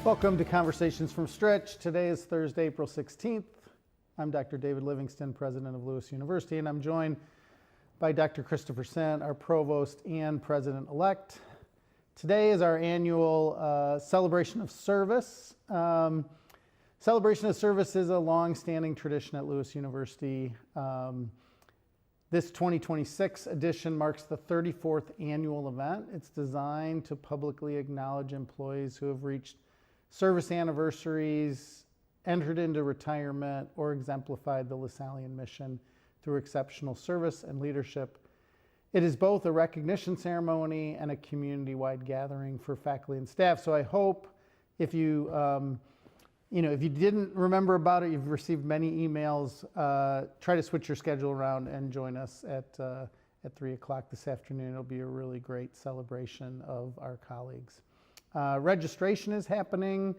Welcome to Conversations from Stritch. Today is Thursday, April 16th. I'm Dr. David Livingston, president of Lewis University, and I'm joined by Dr. Christopher Sant, our provost and president-elect. Today is our annual celebration of service. Celebration of service is a long-standing tradition at Lewis University. This 2026 edition marks the 34th annual event. It's designed to publicly acknowledge employees who have reached service anniversaries, entered into retirement, or exemplified the LaSallian mission through exceptional service and leadership. It is both a recognition ceremony and a community-wide gathering for faculty and staff. So I hope if you, if you didn't remember about it, you've received many emails, try to switch your schedule around and join us at 3 o'clock this afternoon. It'll be a really great celebration of our colleagues. Registration is happening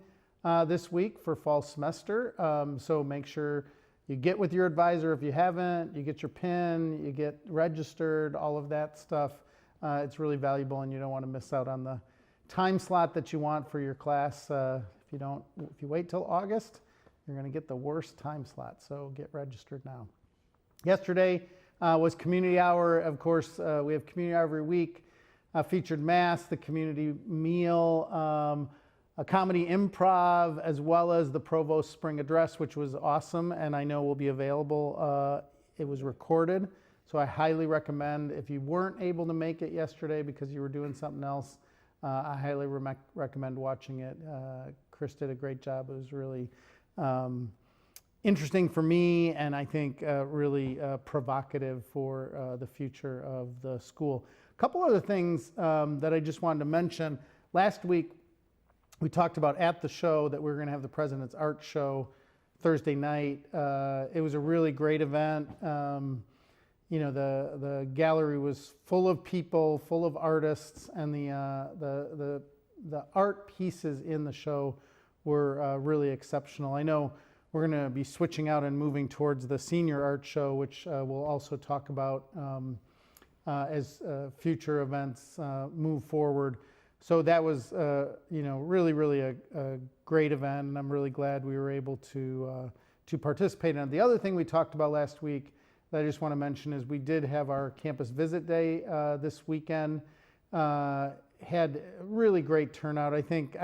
this week for fall semester, so make sure you get with your advisor if you haven't, you get your PIN, you get registered, all of that stuff. It's really valuable and you don't want to miss out on the time slot that you want for your class. If you wait till August, you're going to get the worst time slot, so get registered now. Yesterday was community hour. Of course, we have community hour every week. Featured mass, the community meal, a comedy improv, as well as the Provost Spring Address, which was awesome and I know will be available. It was recorded, so I highly recommend, if you weren't able to make it yesterday because you were doing something else, I highly recommend watching it. Chris did a great job. It was really interesting for me and I think really provocative for the future of the school. A couple other things that I just wanted to mention. Last week, we talked about at the show that we were going to have the President's Art Show Thursday night. It was a really great event. The gallery was full of people, full of artists, and the art pieces in the show were really exceptional. I know we're going to be switching out and moving towards the Senior Art Show, which we'll also talk about as future events move forward. So that was, really a great event, and I'm really glad we were able to participate in it. The other thing we talked about last week that I just want to mention is we did have our campus visit day this weekend. Had really great turnout. I think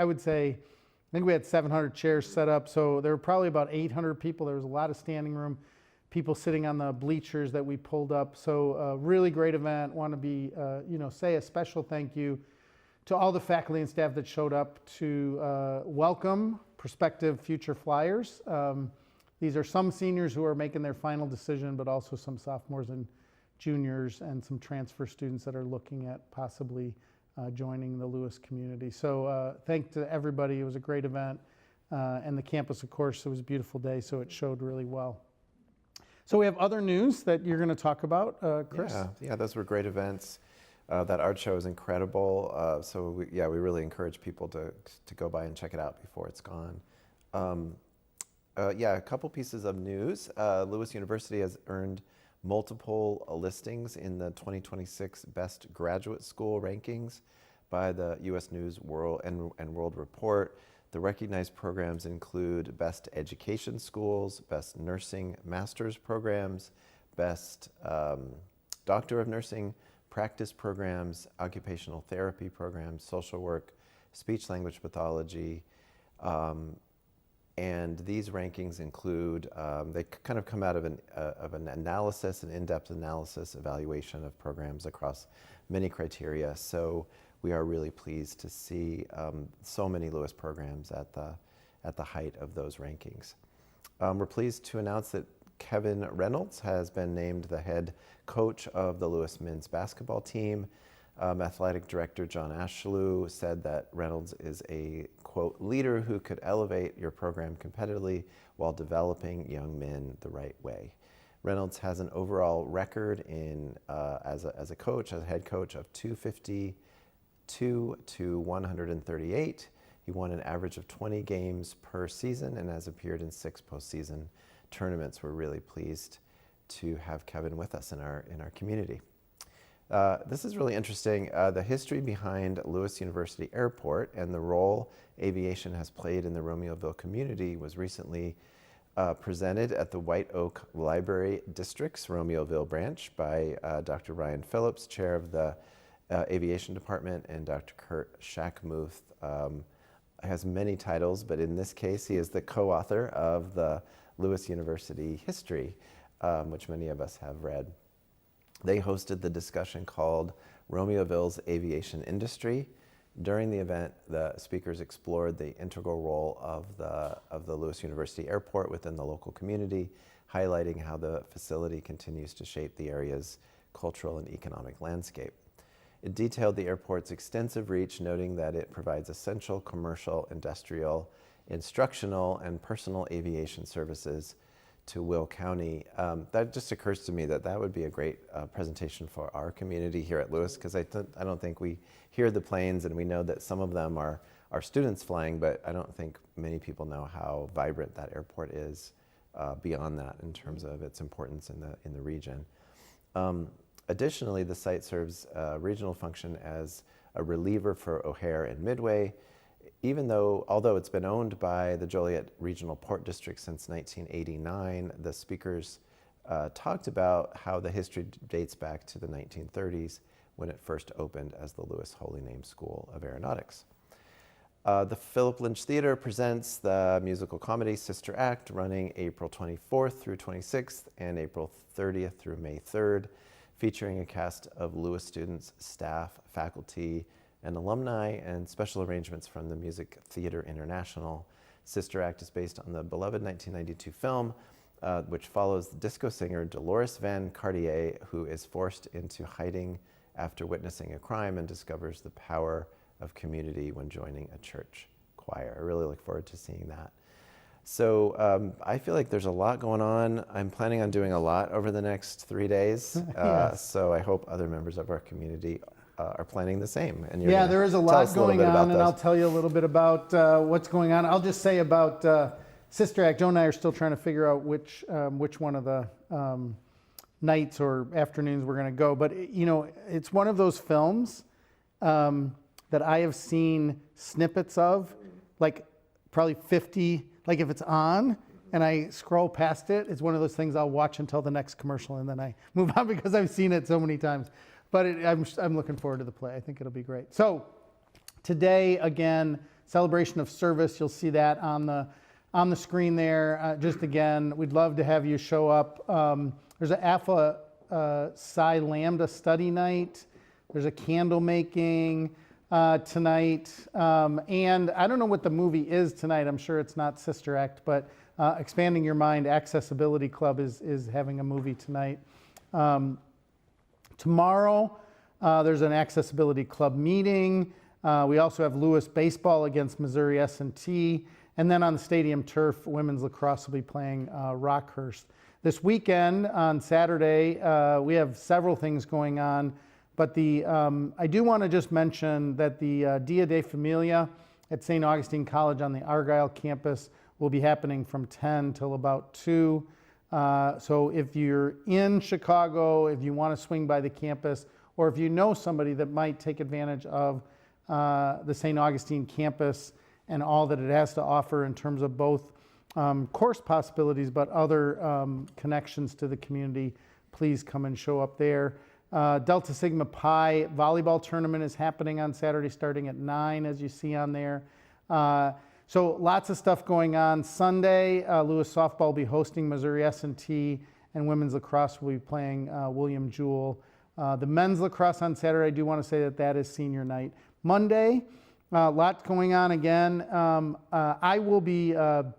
we had 700 chairs set up, so there were probably about 800 people. There was a lot of standing room, people sitting on the bleachers that we pulled up. So really great event. Want to be, say a special thank you to all the faculty and staff that showed up to welcome prospective future flyers. These are some seniors who are making their final decision, but also some sophomores and juniors and some transfer students that are looking at possibly joining the Lewis community. So thanks to everybody. It was a great event. And the campus, of course, it was a beautiful day, so it showed really well. So we have other news that you're going to talk about, Chris? Yeah, those were great events. That art show is incredible. So we really encourage people to go by and check it out before it's gone. A couple pieces of news. Lewis University has earned multiple listings in the 2026 Best Graduate School rankings by the U.S. News World and World Report. The recognized programs include Best Education Schools, Best Nursing Master's Programs, Best Doctor of Nursing Practice Programs, Occupational Therapy Programs, Social Work, Speech Language Pathology, and these rankings include, they kind of come out of an analysis, an in-depth analysis, evaluation of programs across many criteria. So we are really pleased to see so many Lewis programs at the height of those rankings. We're pleased to announce that Kevin Reynolds has been named the head coach of the Lewis men's basketball team. Athletic Director John Ashlew said that Reynolds is a, quote, leader who could elevate your program competitively while developing young men the right way. Reynolds has an overall record as a coach, as a head coach, of 252 to 138. He won an average of 20 games per season and has appeared in 6 postseason tournaments. We're really pleased to have Kevin with us in our community. This is really interesting. The history behind Lewis University Airport and the role aviation has played in the Romeoville community was recently presented at the White Oak Library District's Romeoville branch by Dr. Ryan Phillips, chair of the aviation department, and Dr. Kurt Shackmuth. Has many titles, but in this case, he is the co-author of the Lewis University history, which many of us have read. They hosted the discussion called Romeoville's Aviation Industry. During the event, the speakers explored the integral role of the Lewis University Airport within the local community, highlighting how the facility continues to shape the area's cultural and economic landscape. It detailed the airport's extensive reach, noting that it provides essential commercial, industrial, instructional, and personal aviation services to Will County. That just occurs to me that that would be a great presentation for our community here at Lewis, because I don't think we hear the planes, and we know that some of them are students flying, but I don't think many people know how vibrant that airport is beyond that in terms of its importance in the region. Additionally, the site serves a regional function as a reliever for O'Hare and Midway, although it's been owned by the Joliet Regional Port District since 1989. The speakers talked about how the history dates back to the 1930s when it first opened as the Lewis Holy Name School of Aeronautics. The Philip Lynch Theater presents the musical comedy Sister Act, running April 24th through 26th and April 30th through May 3rd. Featuring a cast of Lewis students, staff, faculty, and alumni, and special arrangements from the Music Theater International. Sister Act is based on the beloved 1992 film, which follows the disco singer Dolores Van Cartier, who is forced into hiding after witnessing a crime and discovers the power of community when joining a church choir. I really look forward to seeing that. So I feel like there's a lot going on. I'm planning on doing a lot over the next 3 days. Yes. So I hope other members of our community are planning the same. And yeah, there is a lot going on, and I'll tell you a little bit about what's going on. I'll just say about Sister Act. Joe and I are still trying to figure out which one of the nights or afternoons we're going to go. But it's one of those films that I have seen snippets of, like probably 50. Like if it's on and I scroll past it, it's one of those things I'll watch until the next commercial and then I move on because I've seen it so many times. But I'm looking forward to the play. I think it'll be great. So today, again, celebration of service. You'll see that on the screen there. Just again, we'd love to have you show up. There's an Alpha Psi Lambda study night. There's a candle making tonight, and I don't know what the movie is tonight. I'm sure it's not Sister Act, but Expanding Your Mind Accessibility Club is having a movie tonight. Tomorrow, there's an Accessibility Club meeting. We also have Lewis baseball against Missouri S&T, and then on the stadium turf, women's lacrosse will be playing Rockhurst. This weekend on Saturday, we have several things going on. But I do want to just mention that the Dia de Familia at St. Augustine College on the Argyle campus will be happening from 10 till about 2. So if you're in Chicago, if you want to swing by the campus, or if you know somebody that might take advantage of the St. Augustine campus and all that it has to offer in terms of both course possibilities, but other connections to the community, please come and show up there. Delta Sigma Pi volleyball tournament is happening on Saturday starting at 9, as you see on there. So lots of stuff going on. Sunday, Lewis softball will be hosting Missouri S&T, and women's lacrosse will be playing William Jewell. The men's lacrosse on Saturday, I do want to say that is senior night. Monday, lots going on again. I will be, you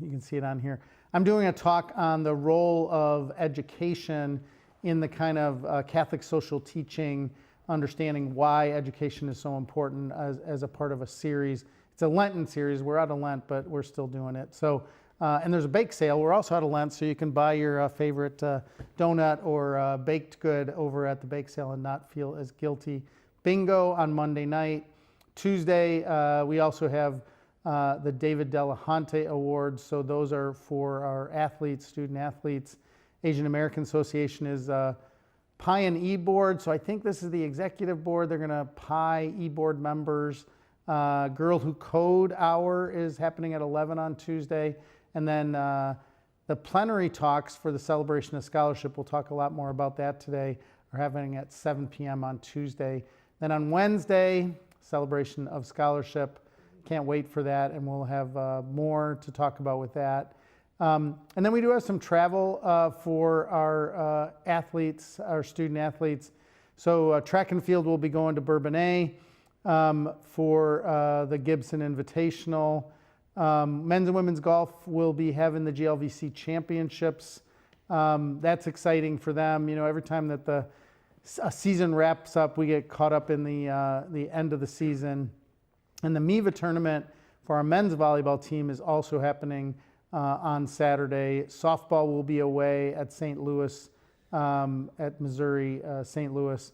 can see it on here. I'm doing a talk on the role of education in the kind of Catholic social teaching, understanding why education is so important as a part of a series. It's a Lenten series. We're out of Lent, but we're still doing it. So, and there's a bake sale. We're also out of Lent, so you can buy your favorite donut or baked good over at the bake sale and not feel as guilty. Bingo on Monday night. Tuesday, we also have the David Delahunty Awards. So those are for our athletes, student athletes. Asian American Association is PI and e-board. So I think this is the executive board. They're going to PI e-board members. Girl Who Code Hour is happening at 11 on Tuesday. And then the plenary talks for the celebration of scholarship, we'll talk a lot more about that today, are happening at 7 p.m. on Tuesday. Then on Wednesday, celebration of scholarship. Can't wait for that, and we'll have more to talk about with that. And then we do have some travel for our athletes, our student athletes. So track and field will be going to Bourbonnais for the Gibson Invitational. Men's and women's golf will be having the GLVC championships. That's exciting for them. You know, every time that the season wraps up, we get caught up in the end of the season. And the MIVA tournament for our men's volleyball team is also happening on Saturday. Softball will be away at St. Louis, at Missouri, St. Louis.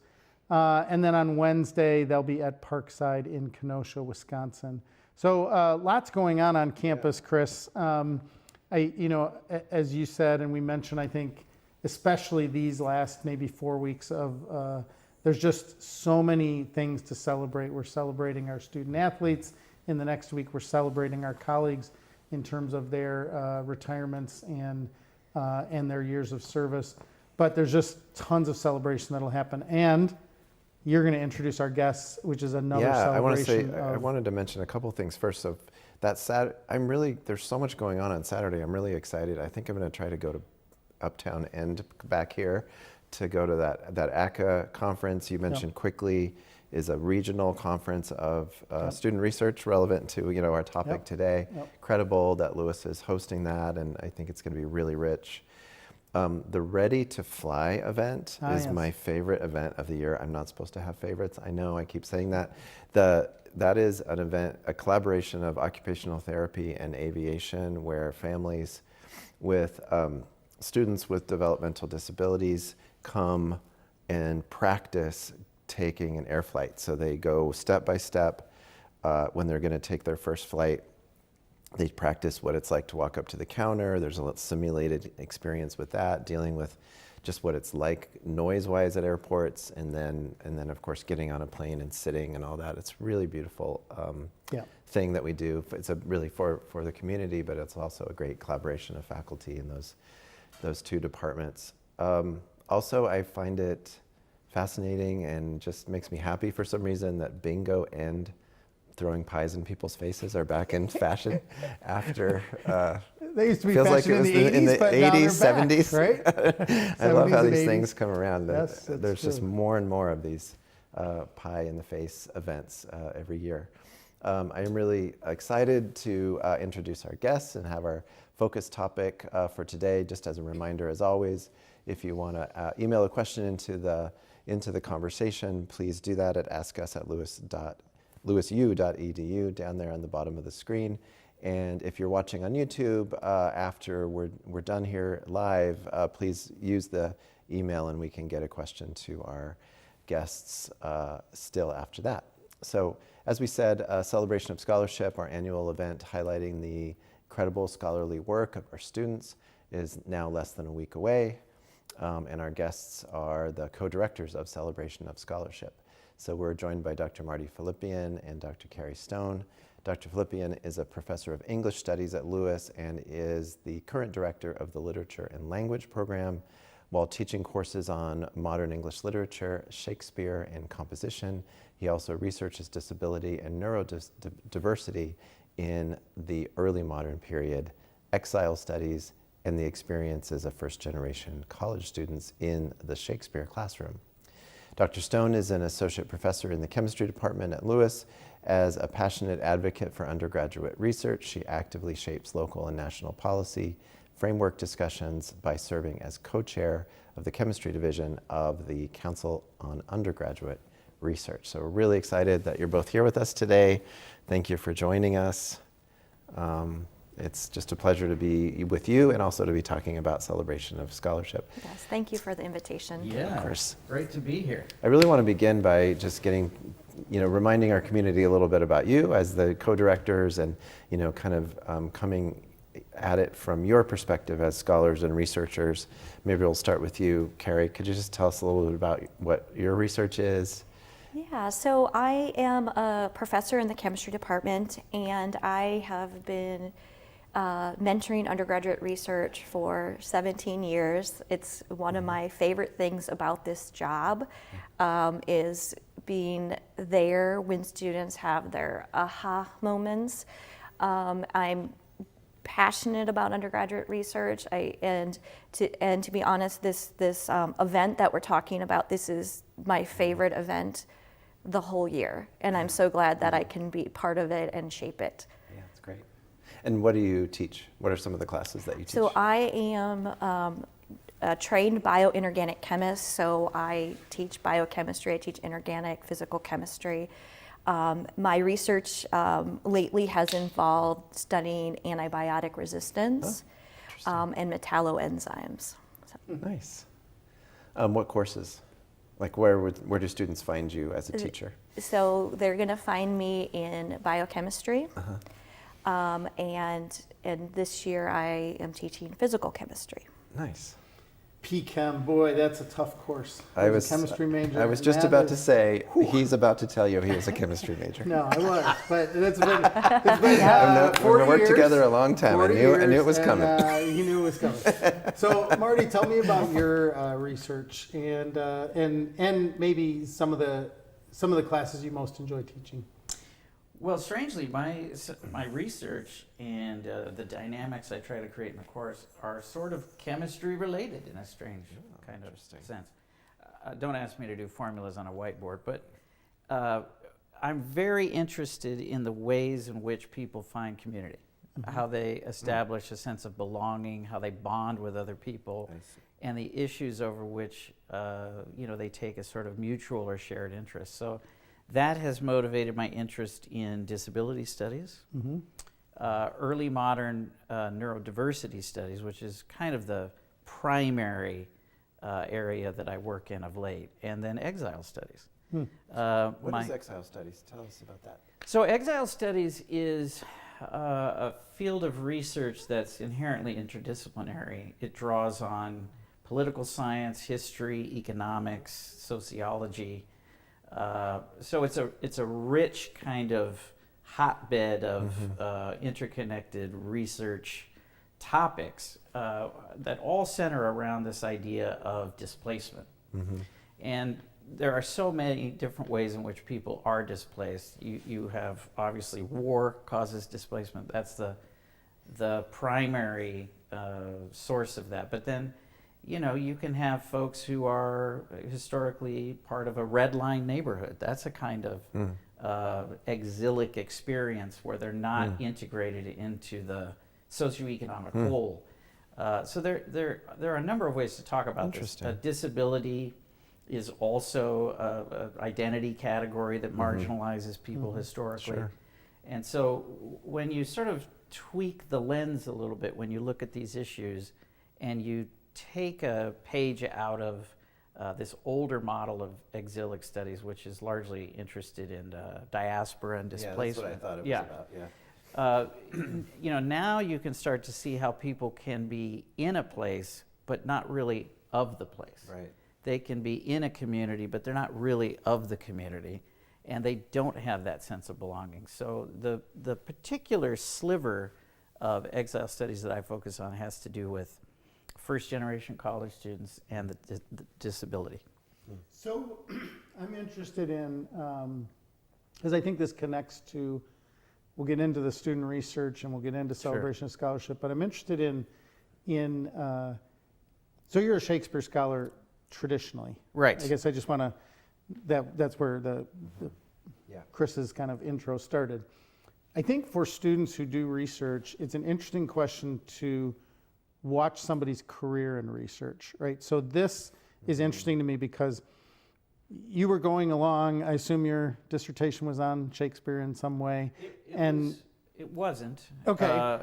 And then on Wednesday, they'll be at Parkside in Kenosha, Wisconsin. So lots going on campus, Chris. As you said, and we mentioned, I think, especially these last maybe 4 weeks of, there's just so many things to celebrate. We're celebrating our student athletes. In the next week, we're celebrating our colleagues in terms of their retirements and their years of service. But there's just tons of celebration that'll happen. And you're going to introduce our guests, which is another celebration. I wanted to mention a couple things first. So that there's so much going on Saturday. I'm really excited. I think I'm going to try to go to Uptown and back here to go to that ACA conference you mentioned quickly, is a regional conference of student research relevant to our topic today. Credible that Lewis is hosting that, and I think it's going to be really rich. The Ready to Fly event is my favorite event of the year. I'm not supposed to have favorites. I know I keep saying that. That is an event, a collaboration of occupational therapy and aviation, where families with students with developmental disabilities come and practice taking an air flight. So they go step by step when they're going to take their first flight. They practice what it's like to walk up to the counter. There's a simulated experience with that, dealing with just what it's like noise-wise at airports, and then of course getting on a plane and sitting and all that. It's really beautiful thing that we do. It's really for the community, but it's also a great collaboration of faculty in those two departments. Also, I find it fascinating and just makes me happy for some reason that bingo and throwing pies in people's faces are back in fashion after they used to be feels like it was in the 80s, 70s, right? I love how these things come around. Yes, there's just more and more of these pie in the face events every year. I am really excited to introduce our guests and have our focus topic for today. Just as a reminder, as always, if you want to email a question into the conversation, please do that at askus@louisu.edu down there on the bottom of the screen. And if you're watching on YouTube after we're done here live, please use the email and we can get a question to our guests still after that. So as we said, Celebration of Scholarship, our annual event highlighting the incredible scholarly work of our students, is now less than a week away. And our guests are the co-directors of Celebration of Scholarship. So we're joined by Dr. Mardy Philippian and Dr. Kari Stone. Dr. Philippian is a professor of English Studies at Lewis and is the current director of the Literature and Language program, while teaching courses on modern English literature, Shakespeare, and composition. He also researches disability and neurodiversity in the early modern period, exile studies, and the experiences of first-generation college students in the Shakespeare classroom. Dr. Stone is an associate professor in the chemistry department at Lewis. As a passionate advocate for undergraduate research, she actively shapes local and national policy framework discussions by serving as co-chair of the chemistry division of the Council on Undergraduate Research. So we're really excited that you're both here with us today. Thank you for joining us. It's just a pleasure to be with you and also to be talking about Celebration of Scholarship. Yes, thank you for the invitation. Yeah, of course. Great to be here. I really want to begin by just reminding our community a little bit about you as the co-directors and, kind of at it from your perspective as scholars and researchers. Maybe we'll start with you, Kari. Could you just tell us a little bit about what your research is? Yeah, so I am a professor in the chemistry department, and I have been mentoring undergraduate research for 17 years. It's one of my favorite things about this job, is being there when students have their aha moments. I'm passionate about undergraduate research, and to be honest, this event that we're talking about, this is my favorite event the whole year, and I'm so glad that I can be part of it and shape it. Yeah, that's great. And what do you teach? What are some of the classes that you teach? So I am a trained bioinorganic chemist, so I teach biochemistry, I teach inorganic physical chemistry. My research lately has involved studying antibiotic resistance and metalloenzymes. So. Nice. What courses? Like where do students find you as a teacher? So they're going to find me in biochemistry, and this year I am teaching physical chemistry. Nice. P-Chem, boy, that's a tough course. I was a chemistry major. I was just about to say, he's about to tell you he was a chemistry major. No, I was, but it's been We've 40 worked years, together a long time. I 40 knew it years, was and, coming. You knew it was coming. So, Marty, tell me about your research and maybe some of the classes you most enjoy teaching. Well, strangely, my research and the dynamics I try to create in the course are sort of chemistry related in a strange kind of sense. Don't ask me to do formulas on a whiteboard, but I'm very interested in the ways in which people find community, how they establish a sense of belonging, how they bond with other people, and the issues over which they take a sort of mutual or shared interest. So that has motivated my interest in disability studies, early modern neurodiversity studies, which is kind of the primary area that I work in of late, and then exile studies. What is exile studies? Tell us about that. So exile studies is a field of research that's inherently interdisciplinary. It draws on political science, history, economics, sociology. So it's a rich kind of hotbed of interconnected research topics that all center around this idea of displacement. And there are so many different ways in which people are displaced. You have obviously war causes displacement. That's the primary source of that. But then you can have folks who are historically part of a red line neighborhood. That's a kind of exilic experience where they're not integrated into the socioeconomic whole. So there are a number of ways to talk about this. Disability is also an identity category that marginalizes people historically. Sure. And so when you sort of tweak the lens a little bit, when you look at these issues and you take a page out of this older model of exilic studies, which is largely interested in diaspora and displacement. Yeah, that's what I thought it was about. Yeah. Now you can start to see how people can be in a place, but not really of the place. Right. They can be in a community, but they're not really of the community, and they don't have that sense of belonging. So the particular sliver of exile studies that I focus on has to do with first-generation college students and the disability. So I'm interested in, because I think this connects to, we'll get into the student research and we'll get into celebration of scholarship, but I'm interested in so you're a Shakespeare scholar traditionally. Right. I guess I just want to, that's where the Chris's kind of intro started. I think for students who do research, it's an interesting question to watch somebody's career in research, right? So this is interesting to me because you were going along, I assume your dissertation was on Shakespeare in some way. It wasn't. Okay.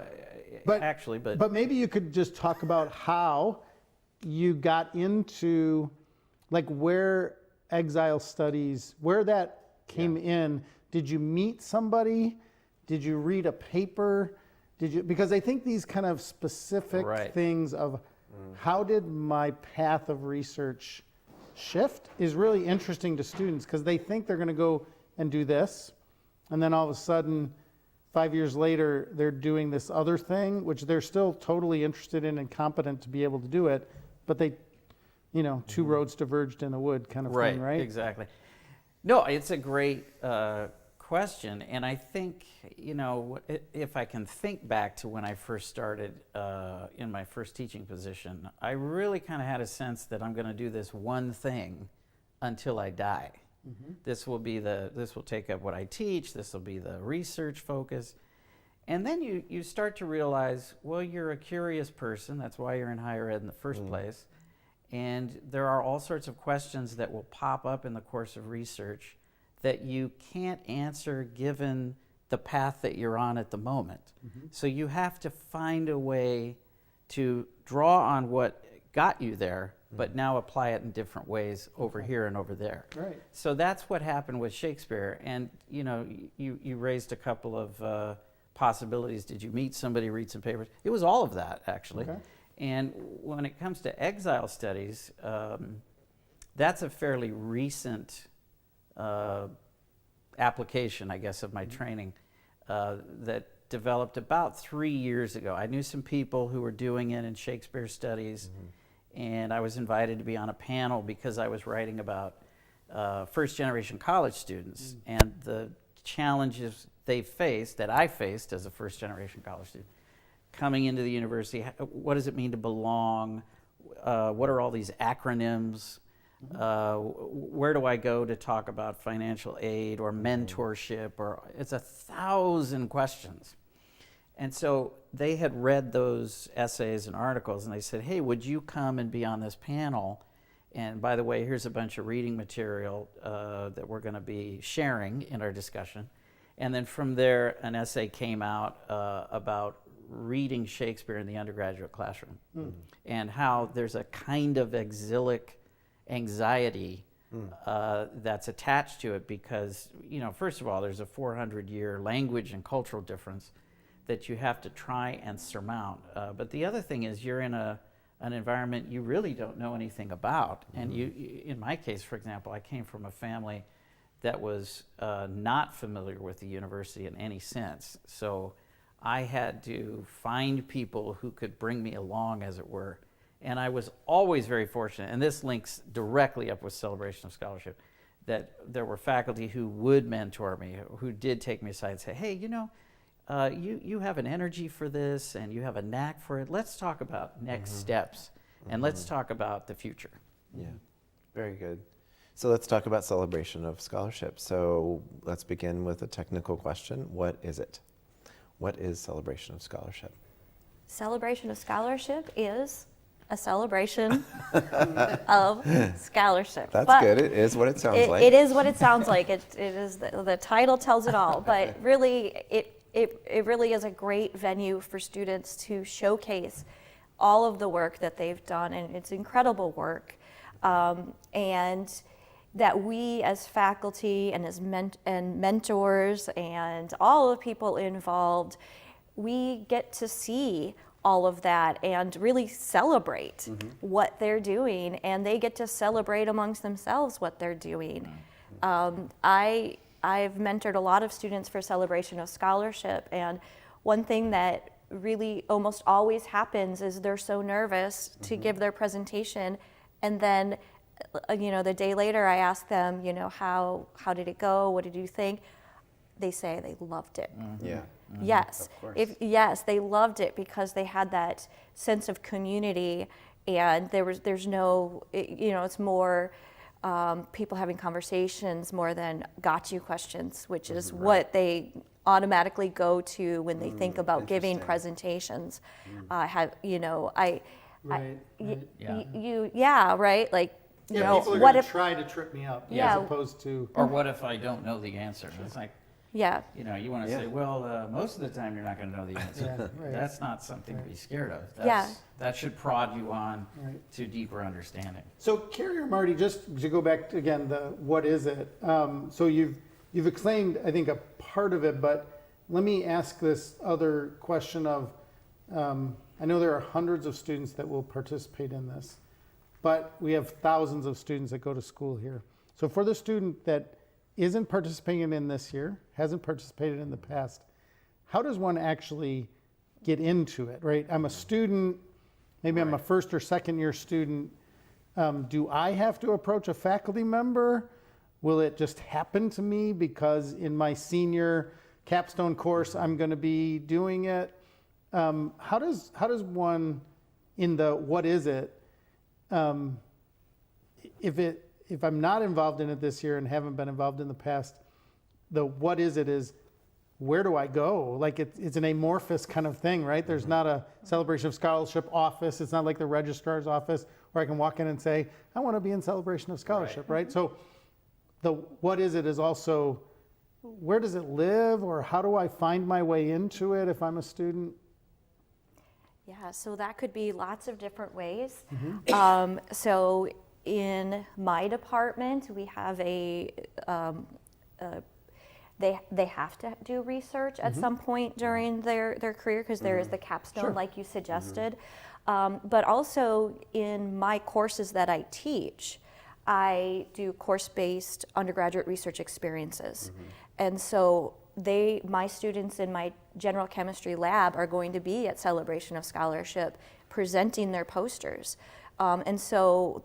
But maybe you could just talk about how you got into, like, where exile studies, where that came in. Did you meet somebody? Did you read a paper? did you, because I think these kind of specific Right. things of how did my path of research shift is really interesting to students, because they think they're going to go and do this, and then all of a sudden 5 years later they're doing this other thing which they're still totally interested in and competent to be able to do it, but they, you know, two roads diverged in a wood kind of thing, right? Exactly. No, it's a great question, and I think, you know, if I can think back to when I first started in my first teaching position, I really kind of had a sense that I'm going to do this one thing until I die. This will take up what I teach. This will be the research focus. And then you start to realize, well, you're a curious person. That's why you're in higher ed in the first place. And there are all sorts of questions that will pop up in the course of research that you can't answer given the path that you're on at the moment. So you have to find a way to draw on what got you there, but now apply it in different ways over here and over there. Right. So that's what happened with Shakespeare. And you know, you raised a couple of possibilities. Did you meet somebody, read some papers? It was all of that, actually. Okay. And when it comes to exile studies, that's a fairly recent application, I guess, of my training that developed about 3 years ago. I knew some people who were doing it in Shakespeare studies, and I was invited to be on a panel because I was writing about first-generation college students and the challenges they faced, that I faced as a first-generation college student. Coming into the university, what does it mean to belong? What are all these acronyms? Where do I go to talk about financial aid or mentorship? Or it's 1,000 questions. And so they had read those essays and articles, and they said, hey, would you come and be on this panel? And by the way, here's a bunch of reading material that we're going to be sharing in our discussion. And then from there, an essay came out about reading Shakespeare in the undergraduate classroom and how there's a kind of exilic anxiety that's attached to it because, you know, first of all, there's a 400-year language and cultural difference that you have to try and surmount. But the other thing is you're in an environment you really don't know anything about. And you, in my case, for example, I came from a family that was not familiar with the university in any sense. So I had to find people who could bring me along, as it were. And I was always very fortunate, and this links directly up with Celebration of Scholarship, that there were faculty who would mentor me, who did take me aside and say, hey, you know, you have an energy for this and you have a knack for it. Let's talk about next steps and let's talk about the future. Yeah, very good. So let's talk about Celebration of Scholarship. So let's begin with a technical question. What is it? What is Celebration of Scholarship? Celebration of Scholarship is a celebration of scholarship. That's But good. It is what it sounds like. It is what it sounds like. It is the title tells it all. But really, it really is a great venue for students to showcase all of the work that they've done, and it's incredible work, and that we as faculty and as mentors and all of the people involved, we get to see all of that and really celebrate what they're doing, and they get to celebrate amongst themselves what they're doing. I've mentored a lot of students for Celebration of Scholarship, and one thing that really almost always happens is they're so nervous to give their presentation, and then you know, the day later I ask them, you know, how did it go? What did you think? They say they loved it. Yeah. Yes, Of course. yes, they loved it because they had that sense of community, and there's no, you know, it's more people having conversations more than got you questions, which is what they automatically go to when they think about giving Interesting. presentations. You know, Right. right, like, you Yeah, know, people are what going to if, try to trip me up Yeah. as opposed to, Or what if I don't know the answer? It's like, yeah, you know, you want to Yeah. say, well, most of the time you're not going to know the answer. Yeah, right. That's not something to be scared of. Yeah. That should prod you on Right. to deeper understanding. so Kari or Marty, just to go back to, again, the what is it? So you've explained, I think, a part of it, but let me ask this other question of, I know there are hundreds of students that will participate in this, but we have thousands of students that go to school here. So for the student that isn't participating in this year, hasn't participated in the past, how does one actually get into it, right? I'm a student, maybe I'm a first or second year student. Do I have to approach a faculty member? Will it just happen to me because in my senior capstone course I'm going to be doing it? How does one, in the what is it, if I'm not involved in it this year and haven't been involved in the past, the what is it is, where do I go? Like it's an amorphous kind of thing, right? There's not a Celebration of Scholarship office. It's not like the registrar's office where I can walk in and say, I want to be in Celebration of Scholarship, right? So the what is it is also, where does it live, or how do I find my way into it if I'm a student? Yeah, so that could be lots of different ways. Mm-hmm. So in my department, we have they have to do research at some point during their career, because there is the capstone, Sure. like you suggested. But also in my courses that I teach, I do course-based undergraduate research experiences. And so my students in my general chemistry lab are going to be at Celebration of Scholarship presenting their posters. And so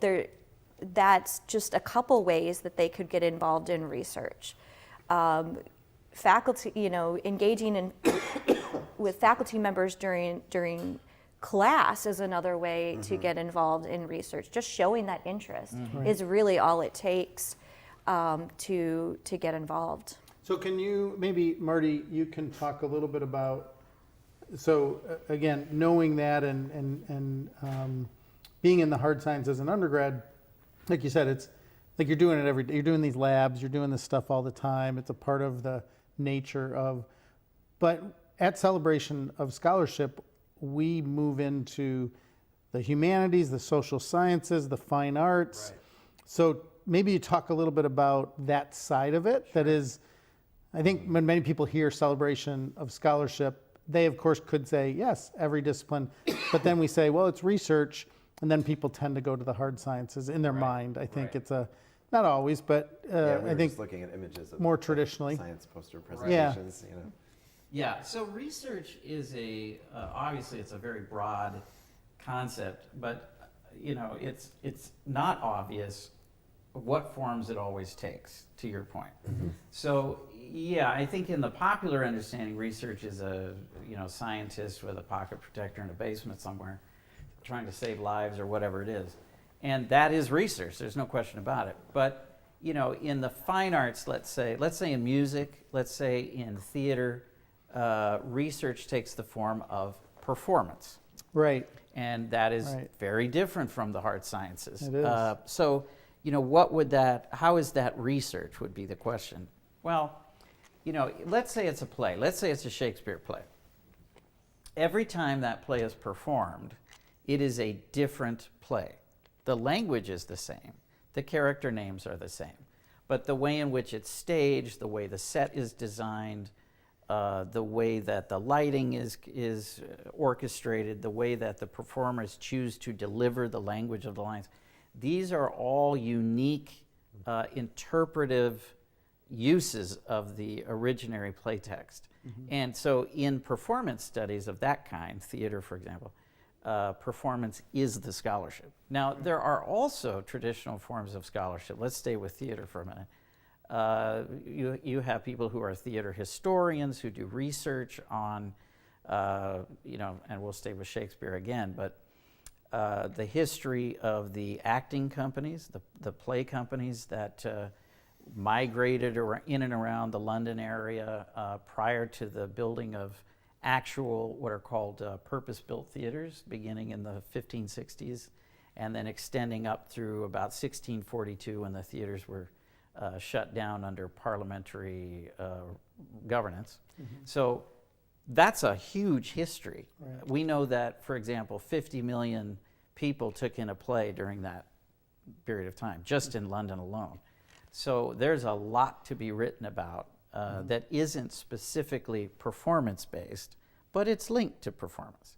that's just a couple ways that they could get involved in research. Faculty, engaging with faculty members during class is another way to get involved in research. Just showing that interest is really all it takes to get involved. So can you, maybe Mardy, you can talk a little bit about, so again, knowing that and being in the hard science as an undergrad, like you said, it's like you're doing it every day. You're doing these labs, you're doing this stuff all the time. It's a part of the nature of, but at Celebration of Scholarship, we move into the humanities, the social sciences, the fine arts. Right. So maybe you talk a little bit about that side of it. That is, I think when many people hear Celebration of Scholarship, they of course could say, yes, every discipline, but then we say, well, it's research, and then people tend to go to the hard sciences in their mind. I think it's not always, but Yeah, we I were think just looking at images of more traditionally. science poster presentations, Yeah, so research is obviously it's a very broad concept, but it's not obvious what forms it always takes, to your point. So yeah, I think in the popular understanding, research is a scientist with a pocket protector in a basement somewhere trying to save lives or whatever it is. And that is research, there's no question about it. But in the fine arts, let's say in music, let's say in theater, research takes the form of performance. Right. And that is Right. very different from the hard sciences. It is. So, how is that research would be the question. Well, let's say it's a play. Let's say it's a Shakespeare play. Every time that play is performed, it is a different play. The language is the same. The character names are the same. But the way in which it's staged, the way the set is designed, the way that the lighting is orchestrated, the way that the performers choose to deliver the language of the lines, these are all unique interpretive uses of the originary play text. And so in performance studies of that kind, theater for example, performance is the scholarship. Now there are also traditional forms of scholarship. Let's stay with theater for a minute. You have people who are theater historians who do research on, and we'll stay with Shakespeare again, but the history of the acting companies, the play companies that migrated in and around the London area prior to the building of actual what are called purpose-built theaters beginning in the 1560s and then extending up through about 1642 when the theaters were shut down under parliamentary governance. So that's a huge history. Right. We know that, for example, 50 million people took in a play during that period of time, just in London alone. So there's a lot to be written about that isn't specifically performance-based, but it's linked to performance.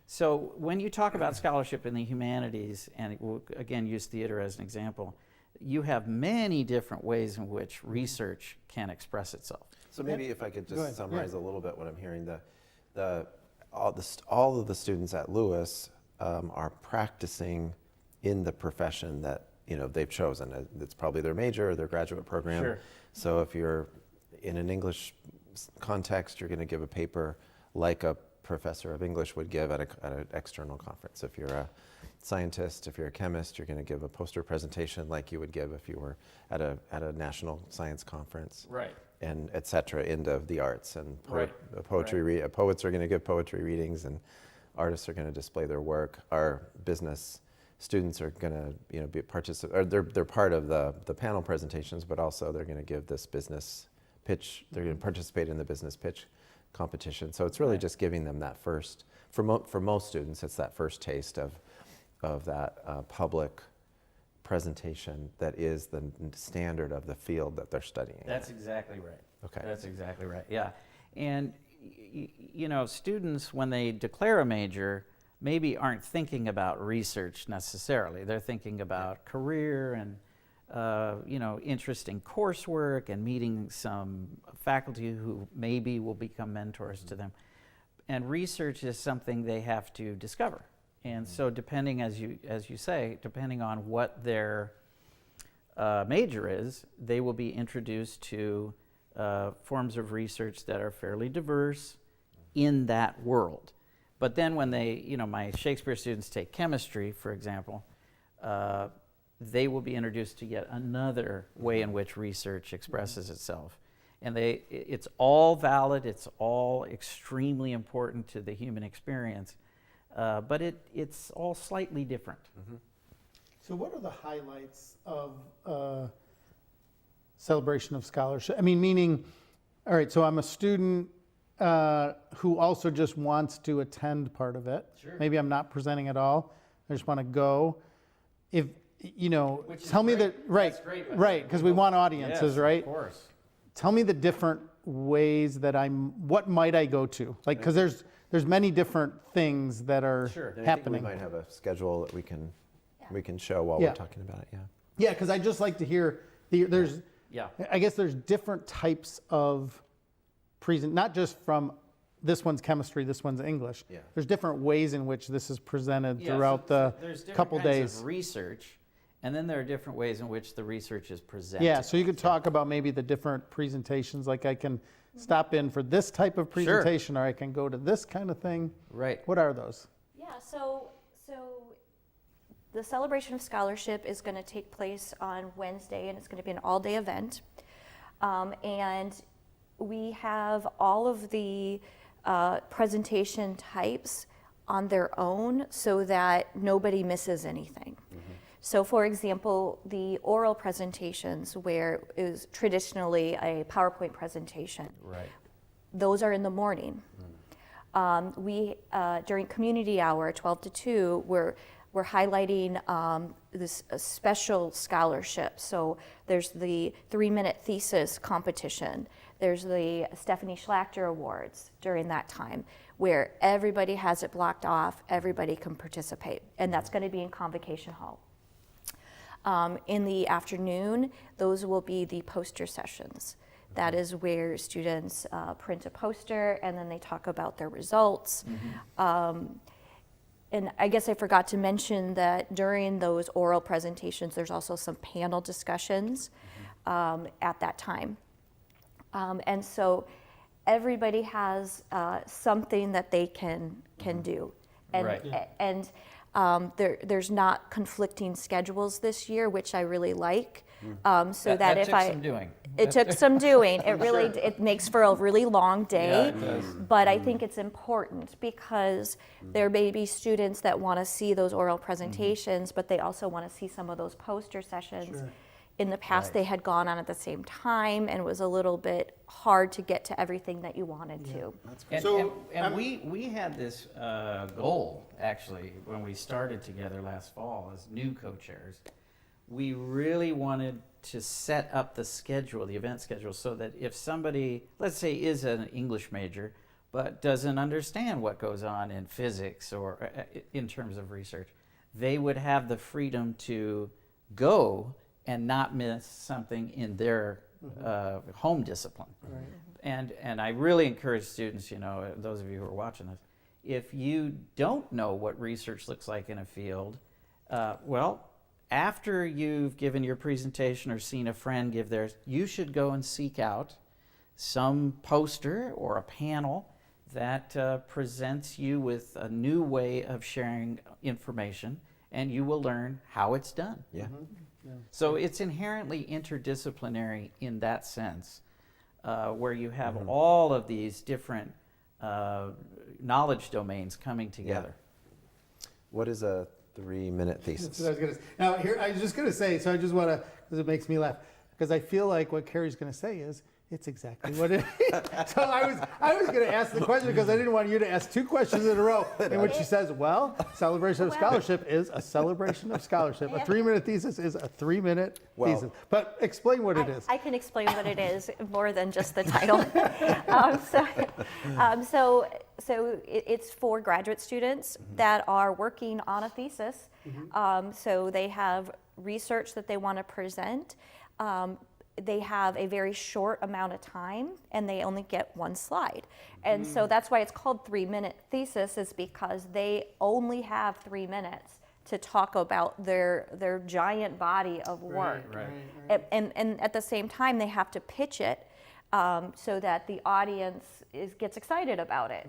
So when you talk about scholarship in the humanities, and we'll again use theater as an example, you have many different ways in which research can express itself. So maybe if I could Go just ahead. summarize a little bit what I'm hearing, all of the students at Lewis are practicing in the profession that they've chosen. It's probably their major or their graduate program. Sure. So if you're in an English context, you're going to give a paper like a professor of English would give at an external conference. If you're a scientist, if you're a chemist, you're going to give a poster presentation like you would give if you were at a national science conference. Right. And et cetera, into the arts. And Right. poets are going to give poetry readings, and artists are going to display their work. Our business students are going to be they're part of the panel presentations, but also they're going to give this business pitch. They're going to participate in the business pitch competition. So it's really just giving them that first, for most students, it's that first taste of that public presentation that is the standard of the field that they're studying. That's exactly right. Okay. That's exactly right, yeah. And students, when they declare a major, maybe aren't thinking about research necessarily. They're thinking about career and interesting coursework and meeting some faculty who maybe will become mentors to them. And research is something they have to discover. And so depending, as you say, depending on what their major is, they will be introduced to forms of research that are fairly diverse in that world. But then when my Shakespeare students take chemistry, for example, they will be introduced to yet another way in which research expresses itself. And it's all valid, it's all extremely important to the human experience, but it's all slightly different. So what are the highlights of celebration of scholarship? I mean, meaning, all right, so I'm a student who also just wants to attend part of it. Sure. Maybe I'm not presenting at all. I just want to go. If, Which is tell me great. that, right, That's great, but right, because we want audiences, Yes, right? of course. Tell me the different ways that what might I go to? Like, because there's many different things that are Sure. And I think happening. we might have a schedule that we can show while Yeah. we're talking about it. Yeah. Yeah, because I just like to hear, there's, Yeah. I guess there's different types of not just from this one's chemistry, this one's English. Yeah. There's different ways in which this is presented Yeah, throughout so the there's different couple kinds days. of research, and then there are different ways in which the research is presented. Yeah, so you could talk about maybe the different presentations, like I can stop in for this type of presentation, or I can go to this kind of thing. Right. What are those? Yeah, so the celebration of scholarship is going to take place on Wednesday, and it's going to be an all-day event. And we have all of the presentation types on their own so that nobody misses anything. So for example, the oral presentations, where it was traditionally a PowerPoint presentation, Right. those are in the morning. We during community hour 12 to 2, we're highlighting this special scholarship. So there's the 3-minute thesis competition. There's the Stephanie Schlachter Awards during that time, where everybody has it blocked off, everybody can participate, and that's going to be in Convocation Hall. In the afternoon, those will be the poster sessions. That is where students print a poster and then they talk about their results. And I guess I forgot to mention that during those oral presentations, there's also some panel discussions at that time. And so everybody has something that they can do. And, Right. and there's not conflicting schedules this year, which I really like. So that if took I, some doing. it took some doing. It really, it makes for a really long day. it does. But I think it's important because there may be students that want to see those oral presentations, but they also want to see some of those poster sessions. Sure. In the past, Right. they had gone on at the same time, and it was a little bit hard to get to everything that you wanted to. And, So, and we had this goal, actually, when we started together last fall as new co-chairs, we really wanted to set up the schedule, the event schedule, so that if somebody, let's say, is an English major, but doesn't understand what goes on in physics or in terms of research, they would have the freedom to go and not miss something in their home discipline. Right. And I really encourage students, you know, those of you who are watching this, if you don't know what research looks like in a field, well, after you've given your presentation or seen a friend give theirs, you should go and seek out some poster or a panel that presents you with a new way of sharing information, and you will learn how it's done. Yeah. Yeah. So it's inherently interdisciplinary in that sense, where you have all of these different knowledge domains coming together. What is a 3-minute That's thesis? what I was gonna say. Now, here, I was just going to say, so I just want to, because it makes me laugh, because I feel like what Kari's going to say is, it's exactly what it is. So I was going to ask the question because I didn't want you to ask 2 questions in a row in which she says, well, celebration of scholarship is a celebration of scholarship. A 3-minute thesis is a 3-minute thesis. But explain what it is. I can explain what it is more than just the title. So it's for graduate students that are working on a thesis. So they have research that they want to present. They have a very short amount of time and they only get 1 slide. And so that's why it's called 3-minute thesis, is because they only have 3 minutes to talk about their giant body of work. And at the same time, they have to pitch it so that the audience gets excited about it.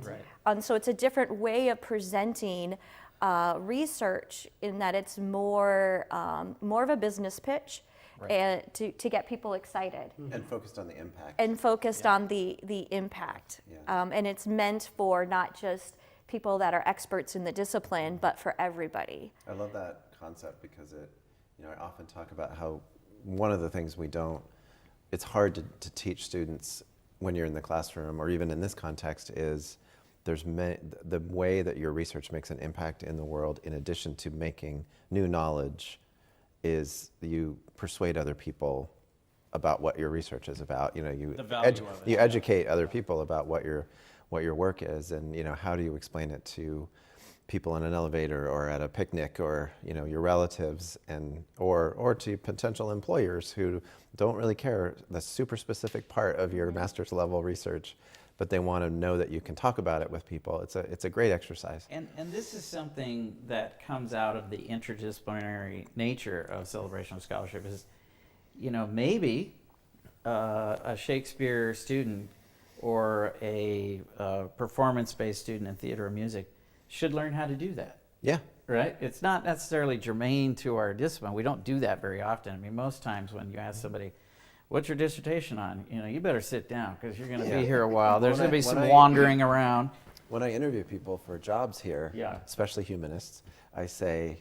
So it's a different way of presenting research in that it's more of a business pitch. And to get people excited. And focused on the impact. And focused on the impact. And it's meant for not just people that are experts in the discipline, but for everybody. I love that concept because it, you know, I often talk about how one of the things it's hard to teach students when you're in the classroom or even in this context is the way that your research makes an impact in the world, in addition to making new knowledge, is you persuade other people about what your research is about. You know, you educate other people about what your work is, and you know, how do you explain it to people in an elevator or at a picnic, or you know, your relatives, and or to potential employers who don't really care the super specific part of your master's level research, but they want to know that you can talk about it with people. It's a great exercise. And this is something that comes out of the interdisciplinary nature of celebration of scholarship is, you know, maybe a Shakespeare student or a performance-based student in theater or music should learn how to do that. Yeah. Right? It's not necessarily germane to our discipline. We don't do that very often. I mean, most times when you ask somebody, what's your dissertation on? You know, you better sit down because you're going to be here a while. There's going to be some wandering around. When I interview people for jobs here, especially humanists, I say,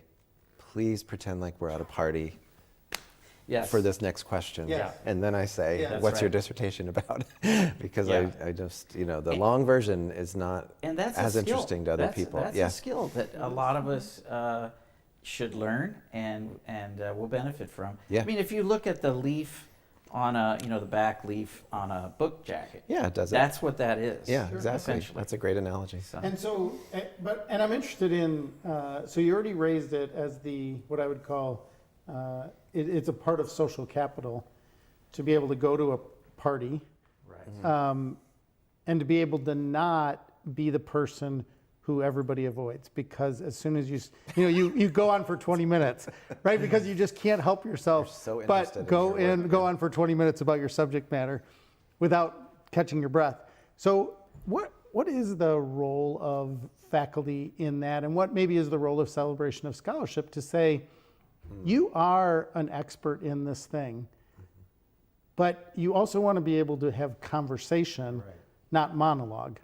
please pretend like we're at a party for this next question. And then I say, what's your dissertation about? Because I just, you know, the long version is not as interesting to other people. That's a skill that a lot of us should learn and will benefit from. I mean, if you look at the leaf on the back leaf on a book jacket. Yeah, it does. That's what that is. Yeah, exactly. That's a great analogy. And so, and I'm interested in, so you already raised it as what I would call, it's a part of social capital to be able to go to a party. And to be able to not be the person who everybody avoids, because as soon as you go on for 20 minutes, right? Because you just can't help yourself but go on for 20 minutes about your subject matter without catching your breath. So what is the role of faculty in that, and what maybe is the role of celebration of scholarship to say, you are an expert in this thing, but you also want to be able to have conversation, not monologue,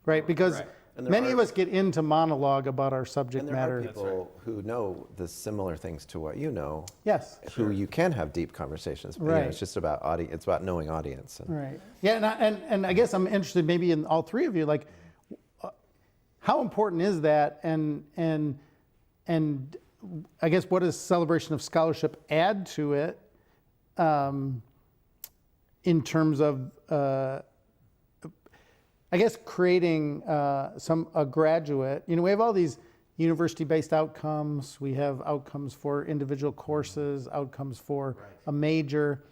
right? Because many of us get into monologue about our subject matter. And there are people who know the similar things to what you know. Yes. Who you can have deep conversations. But, you know, it's just about audience. It's about knowing audience. Right. Yeah, and I guess I'm interested maybe in all 3 of you, like, how important is that? And I guess, what does celebration of scholarship add to it in terms of, I guess, creating a graduate? You know, we have all these university-based outcomes. We have outcomes for individual courses, outcomes for a major.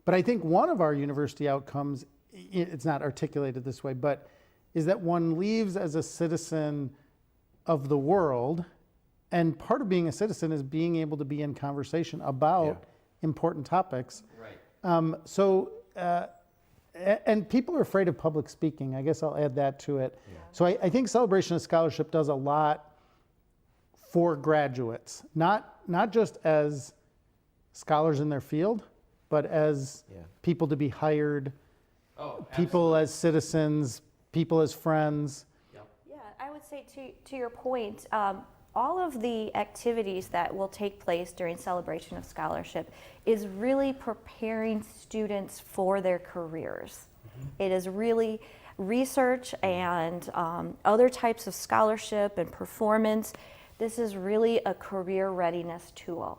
But I think one of our university outcomes, it's not articulated this way, but is that one leaves as a citizen of the world. And part of being a citizen is being able to be in conversation about important topics. Right. And people are afraid of public speaking. I guess I'll add that to it. Yeah. So I think Celebration of Scholarship does a lot for graduates, not just as scholars in their field, but as people to be hired, people as citizens, people as friends. Yeah, I would say to your point, all of the activities that will take place during Celebration of Scholarship is really preparing students for their careers. It is really research and other types of scholarship and performance. This is really a career readiness tool.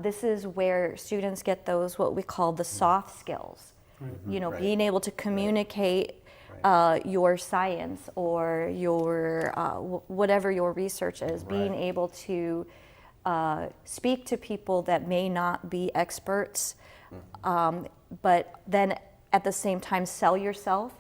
This is where students get those, what we call the soft skills. You know, being able to communicate your science or your whatever your research is, being able to speak to people that may not be experts, but then at the same time sell yourself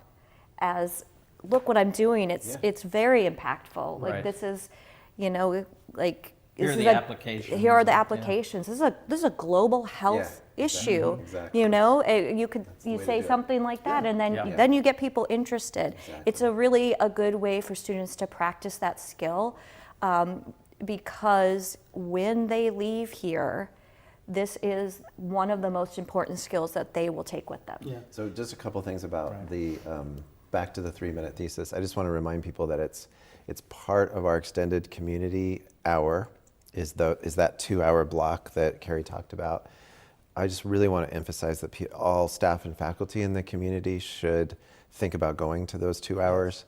as, look what I'm doing. It's very impactful. Like this is, you know, like here are the applications. Here are the applications. This is a global health issue. Exactly. You know, you say something like that, and then you get people interested. Exactly. It's really a good way for students to practice that skill, because when they leave here, this is one of the most important skills that they will take with them. Yeah. So just a couple things about the back to the 3-minute thesis. I just want to remind people that it's part of our extended community hour. Is that 2-hour block that Kari talked about. I just really want to emphasize that all staff and faculty in the community should think about going to those 2 hours.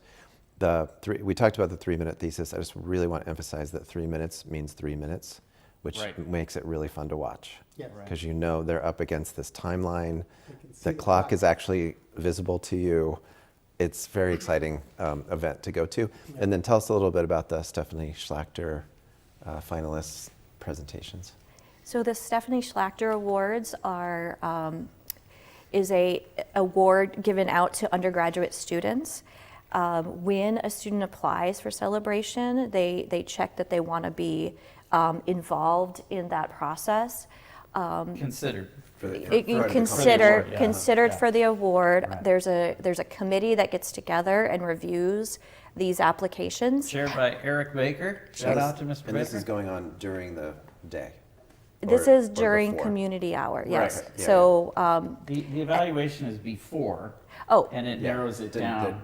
We talked about the 3-minute thesis. I just really want to emphasize that 3 minutes means 3 minutes, which makes it really fun to watch. Because you know they're up against this timeline. The clock is actually visible to you. It's a very exciting event to go to. And then tell us a little bit about the Stephanie Schlachter finalists' presentations. So the Stephanie Schlachter Awards is a award given out to undergraduate students. When a student applies for Celebration, they check that they want to be involved in that process. Considered. Considered for the award. Right. There's a committee that gets together and reviews these applications. Chaired by Eric Baker. Shout out to Mr. Baker. And this is going on during the day? This is during community hour, yes. Right. So the evaluation is before. And it narrows it down.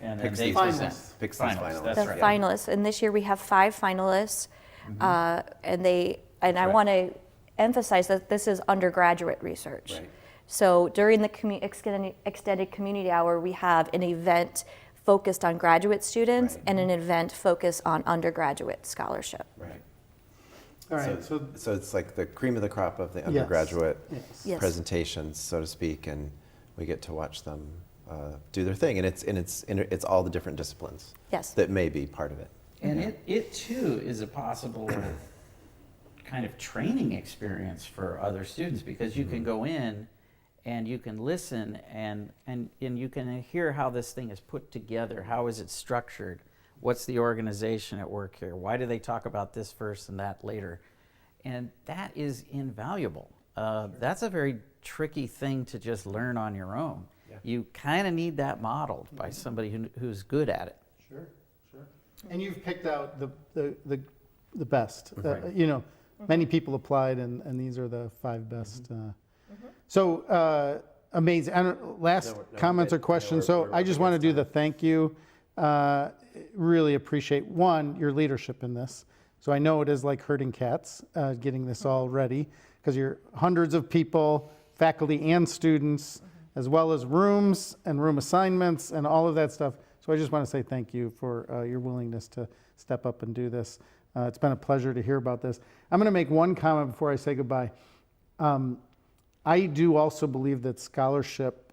And picks then these finalists. finalists. That's right. Finalists, and this year we have 5 finalists, and I want to emphasize that this is undergraduate research. Right. So during the extended community hour, we have an event focused on graduate students and an event focused on undergraduate scholarship. Right. All right. So it's like the cream of the crop of the undergraduate presentations, so to speak, and we get to watch them do their thing, and it's all the different disciplines that may be part of it. And it too is a possible kind of training experience for other students, because you can go in and you can listen and you can hear how this thing is put together. How is it structured? What's the organization at work here? Why do they talk about this first and that later? And that is invaluable. That's a very tricky thing to just learn on your own. Yeah. You kind of need that modeled by somebody who's good at it. Sure. And you've picked out the best. You know, many people applied, and these are the 5 best. So amazing. Last comments or questions. So I just want to do the thank you. Really appreciate, one, your leadership in this. So I know it is like herding cats, getting this all ready, because you're hundreds of people, faculty and students, as well as rooms and room assignments and all of that stuff. So I just want to say thank you for your willingness to step up and do this. It's been a pleasure to hear about this. I'm going to make one comment before I say goodbye. I do also believe that scholarship,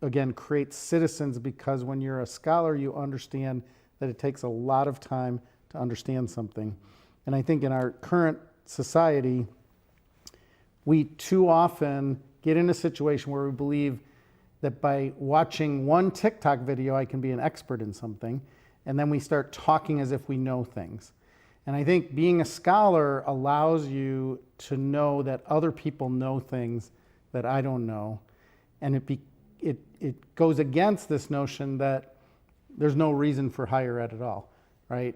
again, creates citizens, because when you're a scholar, you understand that it takes a lot of time to understand something. And I think in our current society, we too often get in a situation where we believe that by watching one TikTok video, I can be an expert in something, and then we start talking as if we know things. And I think being a scholar allows you to know that other people know things that I don't know, and it goes against this notion that there's no reason for higher ed at all, right?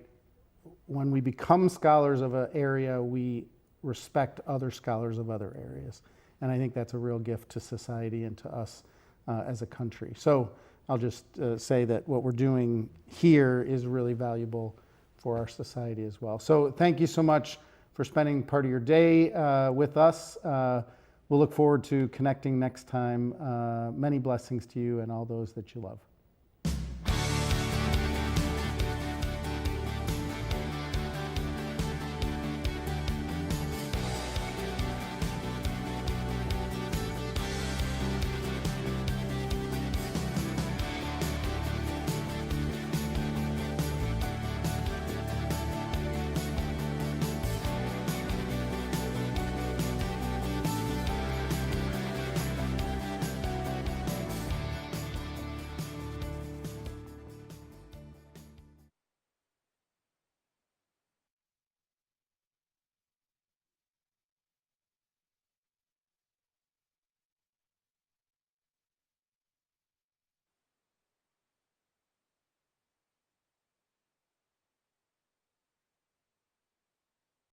When we become scholars of an area, we respect other scholars of other areas. And I think that's a real gift to society and to us as a country. So I'll just say that what we're doing here is really valuable for our society as well. So thank you so much for spending part of your day with us. We'll look forward to connecting next time. Many blessings to you and all those that you love.